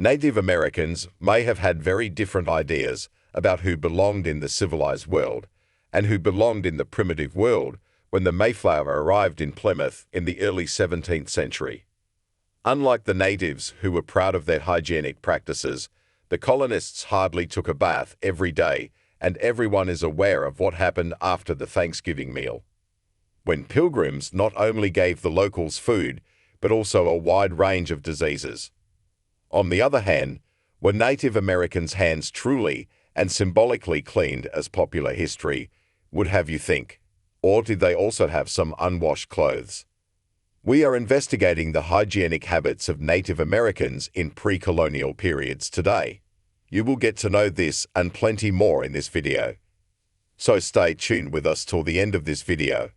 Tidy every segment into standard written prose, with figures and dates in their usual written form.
Native Americans may have had very different ideas about who belonged in the civilized world and who belonged in the primitive world when the Mayflower arrived in Plymouth in the early 17th century. Unlike the natives who were proud of their hygienic practices, the colonists hardly took a bath every day, and everyone is aware of what happened after the Thanksgiving meal, when Pilgrims not only gave the locals food, but also a wide range of diseases. On the other hand, were Native Americans' hands truly and symbolically cleaned, as popular history would have you think? Or did they also have some unwashed clothes? We are investigating the hygienic habits of Native Americans in pre-colonial periods today. You will get to know this and plenty more in this video. So stay tuned with us till the end of this video.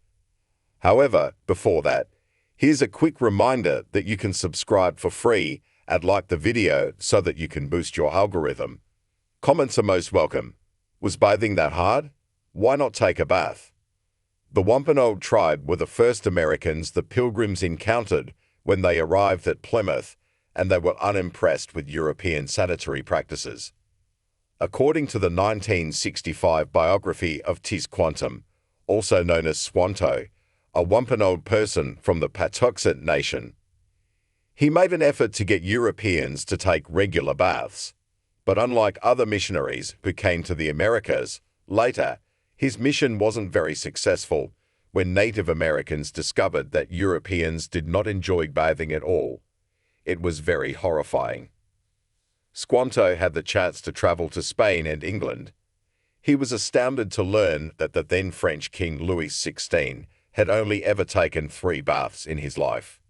However, before that, here's a quick reminder that you can subscribe for free and like the video so that you can boost your algorithm. Comments are most welcome. Was bathing that hard? Why not take a bath? The Wampanoag tribe were the first Americans the Pilgrims encountered when they arrived at Plymouth, and they were unimpressed with European sanitary practices. According to the 1965 biography of Tisquantum, also known as Squanto, a Wampanoag person from the Patuxet Nation, he made an effort to get Europeans to take regular baths. But unlike other missionaries who came to the Americas later, his mission wasn't very successful when Native Americans discovered that Europeans did not enjoy bathing at all. It was very horrifying. Squanto had the chance to travel to Spain and England. He was astounded to learn that the then French King Louis XVI had only ever taken 3 baths in his life.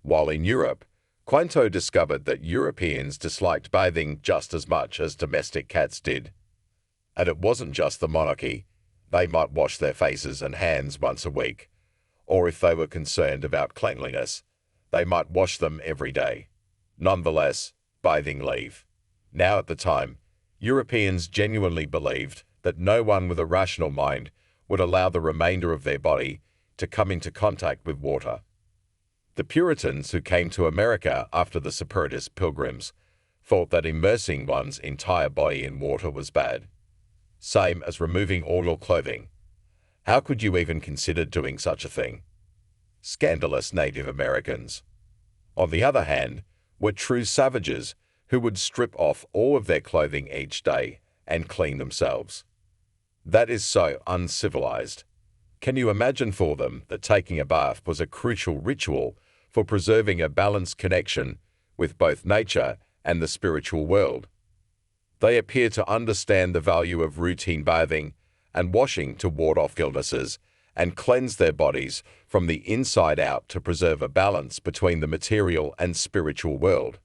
While in Europe, Squanto discovered that Europeans disliked bathing just as much as domestic cats did. And it wasn't just the monarchy. They might wash their faces and hands once a week, or if they were concerned about cleanliness, they might wash them every day. Nonetheless, bathing leave. Now at the time, Europeans genuinely believed that no one with a rational mind would allow the remainder of their body to come into contact with water. The Puritans who came to America after the separatist Pilgrims thought that immersing one's entire body in water was bad. Same as removing all your clothing. How could you even consider doing such a thing? Scandalous Native Americans, on the other hand, were true savages who would strip off all of their clothing each day and clean themselves. That is so uncivilized. Can you imagine for them that taking a bath was a crucial ritual for preserving a balanced connection with both nature and the spiritual world? They appear to understand the value of routine bathing and washing to ward off illnesses and cleanse their bodies from the inside out to preserve a balance between the material and spiritual world.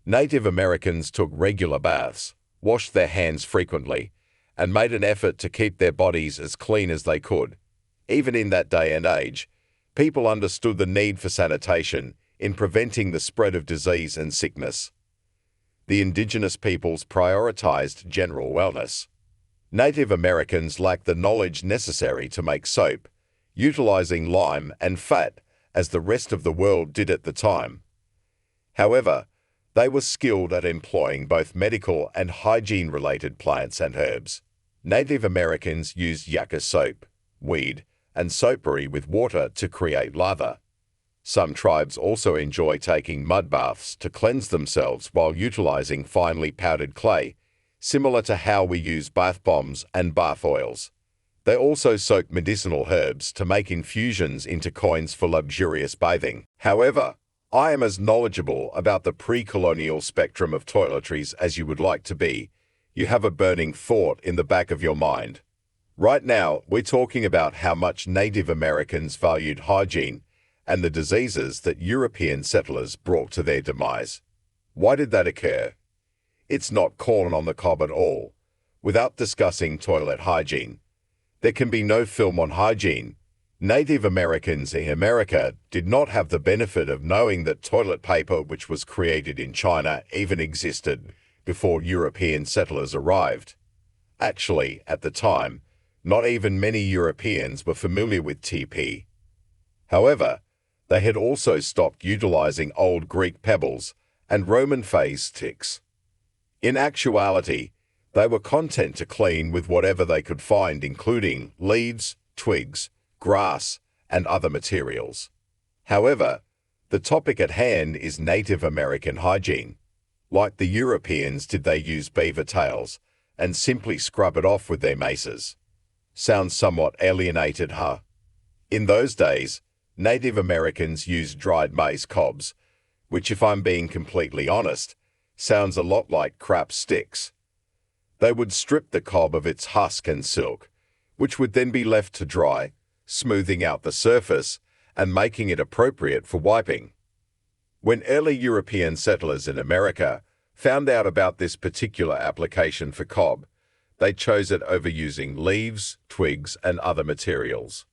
Native Americans took regular baths, washed their hands frequently, and made an effort to keep their bodies as clean as they could. Even in that day and age, people understood the need for sanitation in preventing the spread of disease and sickness. The indigenous peoples prioritized general wellness. Native Americans lacked the knowledge necessary to make soap, utilizing lime and fat as the rest of the world did at the time. However, they were skilled at employing both medical and hygiene-related plants and herbs. Native Americans used yucca soap, weed, and soapery with water to create lather. Some tribes also enjoy taking mud baths to cleanse themselves while utilizing finely powdered clay, similar to how we use bath bombs and bath oils. They also soak medicinal herbs to make infusions into coins for luxurious bathing. However, I am as knowledgeable about the pre-colonial spectrum of toiletries as you would like to be. You have a burning thought in the back of your mind. Right now, we're talking about how much Native Americans valued hygiene and the diseases that European settlers brought to their demise. Why did that occur? It's not corn on the cob at all. Without discussing toilet hygiene, there can be no film on hygiene. Native Americans in America did not have the benefit of knowing that toilet paper, which was created in China, even existed before European settlers arrived. Actually, at the time, not even many Europeans were familiar with TP. However, they had also stopped utilizing old Greek pebbles and Roman phase ticks. In actuality, they were content to clean with whatever they could find, including leaves, twigs, grass, and other materials. However, the topic at hand is Native American hygiene. Like the Europeans, did they use beaver tails and simply scrub it off with their maces? Sounds somewhat alienated, huh? In those days, Native Americans used dried maize cobs, which, if I'm being completely honest, sounds a lot like crap sticks. They would strip the cob of its husk and silk, which would then be left to dry, smoothing out the surface and making it appropriate for wiping. When early European settlers in America found out about this particular application for cob, they chose it over using leaves, twigs, and other materials.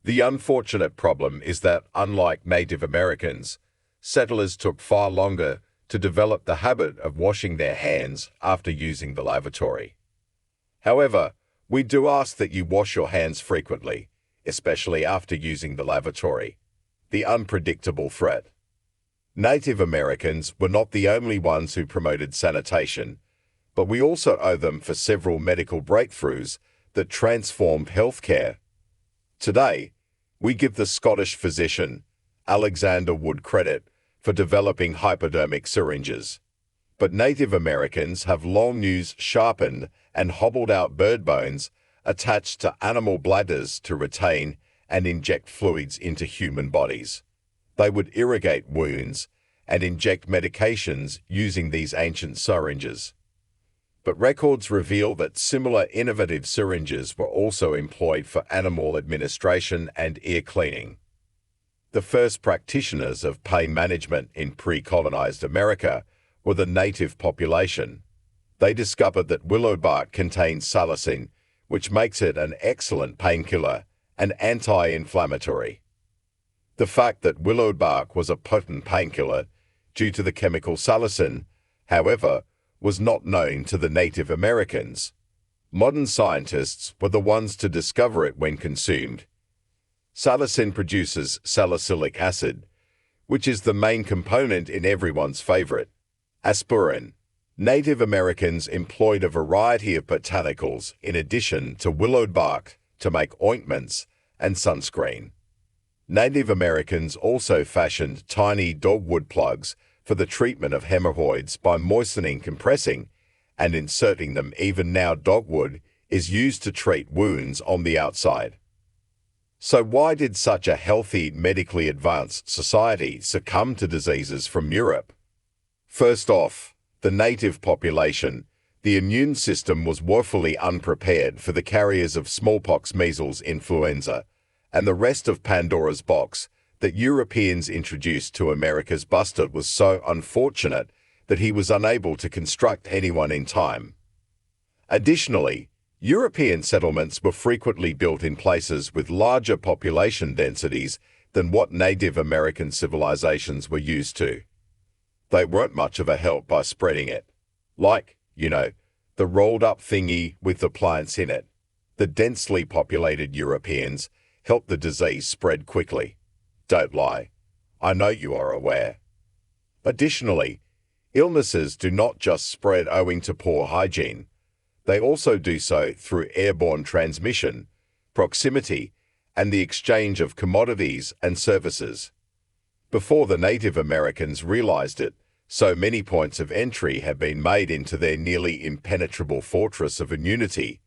The unfortunate problem is that, unlike Native Americans, settlers took far longer to develop the habit of washing their hands after using the lavatory. However, we do ask that you wash your hands frequently, especially after using the lavatory. The unpredictable threat. Native Americans were not the only ones who promoted sanitation, but we also owe them for several medical breakthroughs that transformed healthcare. Today, we give the Scottish physician Alexander Wood credit for developing hypodermic syringes. But Native Americans have long used sharpened and hobbled out bird bones attached to animal bladders to retain and inject fluids into human bodies. They would irrigate wounds and inject medications using these ancient syringes. But records reveal that similar innovative syringes were also employed for animal administration and ear cleaning. The first practitioners of pain management in pre-colonized America were the native population. They discovered that willow bark contains salicin, which makes it an excellent painkiller and anti-inflammatory. The fact that willow bark was a potent painkiller due to the chemical salicin, however, was not known to the Native Americans. Modern scientists were the ones to discover it when consumed. Salicin produces salicylic acid, which is the main component in everyone's favorite, aspirin. Native Americans employed a variety of botanicals in addition to willow bark to make ointments and sunscreen. Native Americans also fashioned tiny dogwood plugs for the treatment of hemorrhoids by moistening, compressing, and inserting them. Even now, dogwood is used to treat wounds on the outside. So why did such a healthy, medically advanced society succumb to diseases from Europe? First off, the native population. The immune system was woefully unprepared for the carriers of smallpox, measles, influenza, and the rest of Pandora's box that Europeans introduced to America's Buster was so unfortunate that he was unable to construct anyone in time. Additionally, European settlements were frequently built in places with larger population densities than what Native American civilizations were used to. They weren't much of a help by spreading it. Like, the rolled-up thingy with the plants in it. The densely populated Europeans helped the disease spread quickly. Don't lie. I know you are aware. Additionally, illnesses do not just spread owing to poor hygiene. They also do so through airborne transmission, proximity, and the exchange of commodities and services. Before the Native Americans realized it, so many points of entry have been made into their nearly impenetrable fortress of immunity: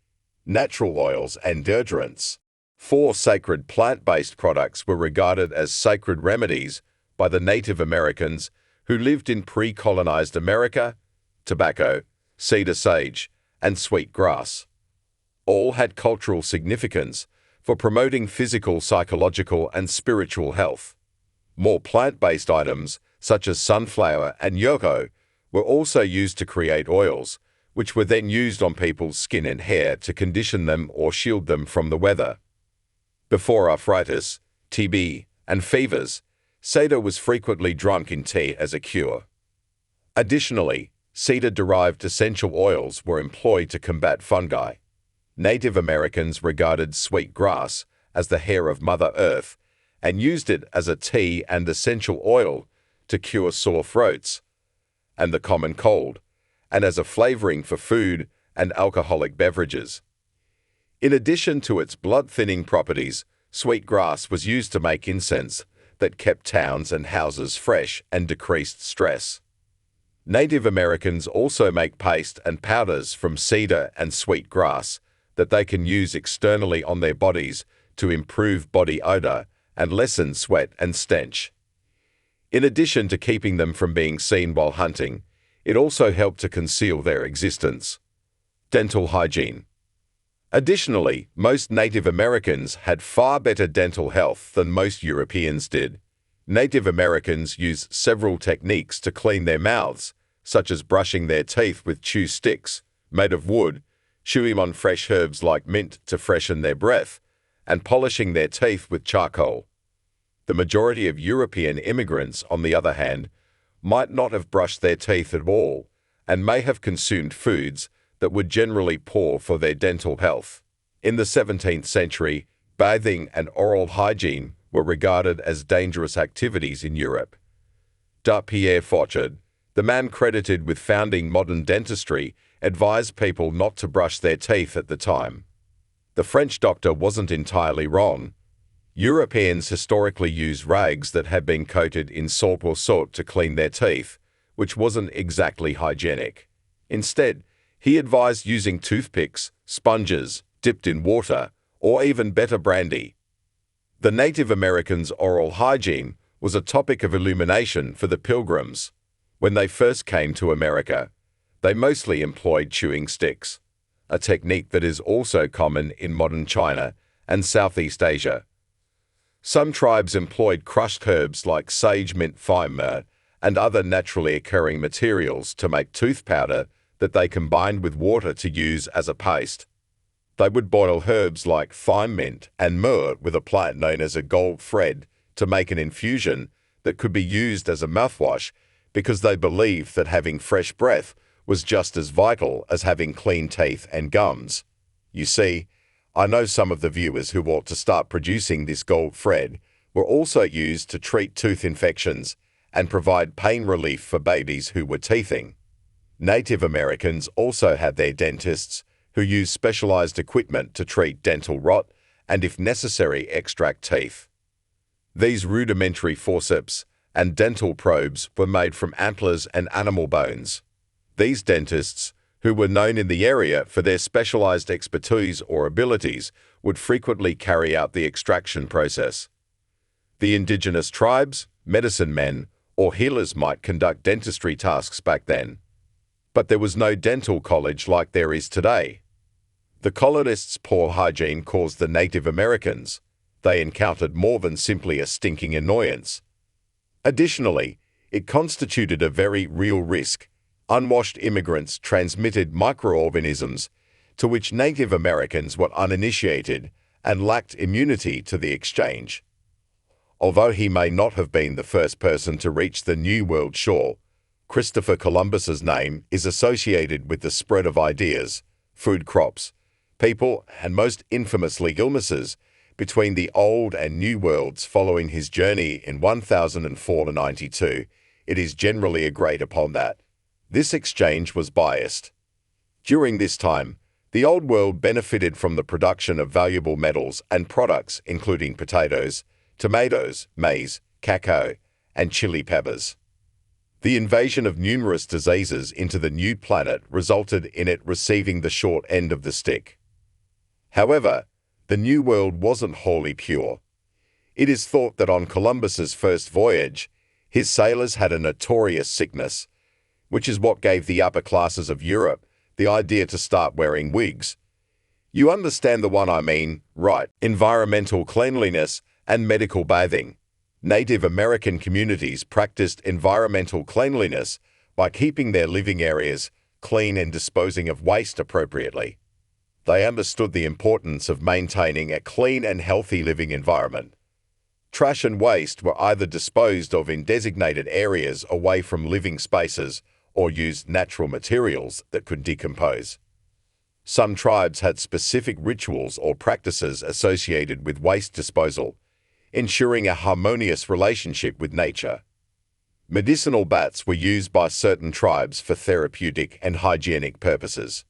natural oils and deodorants. 4 sacred plant-based products were regarded as sacred remedies by the Native Americans who lived in pre-colonized America: tobacco, cedar sage, and sweet grass. All had cultural significance for promoting physical, psychological, and spiritual health. More plant-based items, such as sunflower and yogo, were also used to create oils, which were then used on people's skin and hair to condition them or shield them from the weather. Before arthritis, TB, and fevers, cedar was frequently drunk in tea as a cure. Additionally, cedar-derived essential oils were employed to combat fungi. Native Americans regarded sweet grass as the hair of Mother Earth and used it as a tea and essential oil to cure sore throats, and the common cold, and as a flavoring for food and alcoholic beverages. In addition to its blood-thinning properties, sweetgrass was used to make incense that kept towns and houses fresh and decreased stress. Native Americans also make paste and powders from cedar and sweetgrass that they can use externally on their bodies to improve body odor and lessen sweat and stench. In addition to keeping them from being seen while hunting, it also helped to conceal their existence. Dental hygiene. Additionally, most Native Americans had far better dental health than most Europeans did. Native Americans used several techniques to clean their mouths, such as brushing their teeth with chew sticks made of wood, chewing on fresh herbs like mint to freshen their breath, and polishing their teeth with charcoal. The majority of European immigrants, on the other hand, might not have brushed their teeth at all and may have consumed foods that were generally poor for their dental health. In the 17th century, bathing and oral hygiene were regarded as dangerous activities in Europe. Pierre Fauchard, the man credited with founding modern dentistry, advised people not to brush their teeth at the time. The French doctor wasn't entirely wrong. Europeans historically used rags that had been coated in salt or soot to clean their teeth, which wasn't exactly hygienic. Instead, he advised using toothpicks, sponges, dipped in water, or even better, brandy. The Native Americans' oral hygiene was a topic of illumination for the Pilgrims. When they first came to America, they mostly employed chewing sticks, a technique that is also common in modern China and Southeast Asia. Some tribes employed crushed herbs like sage, mint, thyme, myrrh, and other naturally occurring materials to make tooth powder that they combined with water to use as a paste. They would boil herbs like thyme, mint, and myrrh with a plant known as a gold thread to make an infusion that could be used as a mouthwash because they believed that having fresh breath was just as vital as having clean teeth and gums. You see, I know some of the viewers who ought to start producing this gold thread were also used to treat tooth infections and provide pain relief for babies who were teething. Native Americans also had their dentists who used specialized equipment to treat dental rot and, if necessary, extract teeth. These rudimentary forceps and dental probes were made from antlers and animal bones. These dentists, who were known in the area for their specialized expertise or abilities, would frequently carry out the extraction process. The indigenous tribes, medicine men, or healers might conduct dentistry tasks back then. But there was no dental college like there is today. The colonists' poor hygiene caused the Native Americans. They encountered more than simply a stinking annoyance. Additionally, it constituted a very real risk. Unwashed immigrants transmitted microorganisms to which Native Americans were uninitiated and lacked immunity to the exchange. Although he may not have been the first person to reach the New World shore, Christopher Columbus's name is associated with the spread of ideas, food crops, people, and most infamously illnesses between the Old and New Worlds following his journey in 1004 to 92. It is generally agreed upon that this exchange was biased. During this time, the Old World benefited from the production of valuable metals and products including potatoes, tomatoes, maize, cacao, and chili peppers. The invasion of numerous diseases into the new planet resulted in it receiving the short end of the stick. However, the New World wasn't wholly pure. It is thought that on Columbus's first voyage, his sailors had a notorious sickness, which is what gave the upper classes of Europe the idea to start wearing wigs. You understand the one I mean, right? Environmental cleanliness and medical bathing. Native American communities practiced environmental cleanliness by keeping their living areas clean and disposing of waste appropriately. They understood the importance of maintaining a clean and healthy living environment. Trash and waste were either disposed of in designated areas away from living spaces or used natural materials that could decompose. Some tribes had specific rituals or practices associated with waste disposal, ensuring a harmonious relationship with nature. Medicinal baths were used by certain tribes for therapeutic and hygienic purposes.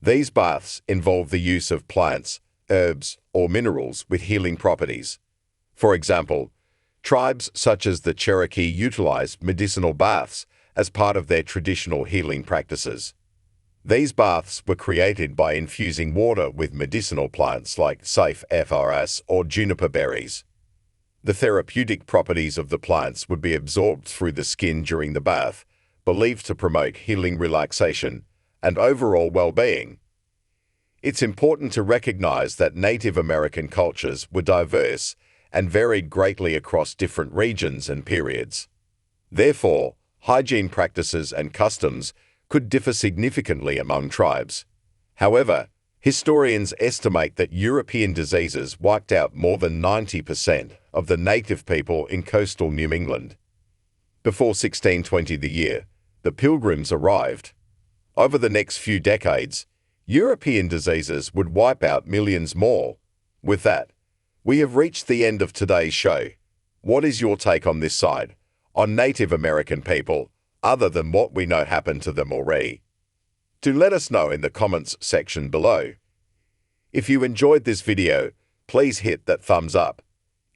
These baths involve the use of plants, herbs, or minerals with healing properties. For example, tribes such as the Cherokee utilized medicinal baths as part of their traditional healing practices. These baths were created by infusing water with medicinal plants like sagebrush or juniper berries. The therapeutic properties of the plants would be absorbed through the skin during the bath, believed to promote healing, relaxation, and overall well-being. It's important to recognize that Native American cultures were diverse and varied greatly across different regions and periods. Therefore, hygiene practices and customs could differ significantly among tribes. However, historians estimate that European diseases wiped out more than 90% of the native people in coastal New England. Before 1620 the year, the Pilgrims arrived. Over the next few decades, European diseases would wipe out millions more. With that, we have reached the end of today's show. What is your take on this side, on Native American people, other than what we know happened to them already? Do let us know in the comments section below. If you enjoyed this video, please hit that thumbs up.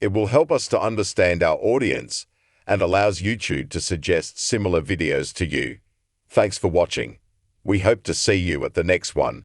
It will help us to understand our audience and allows YouTube to suggest similar videos to you. Thanks for watching. We hope to see you at the next one.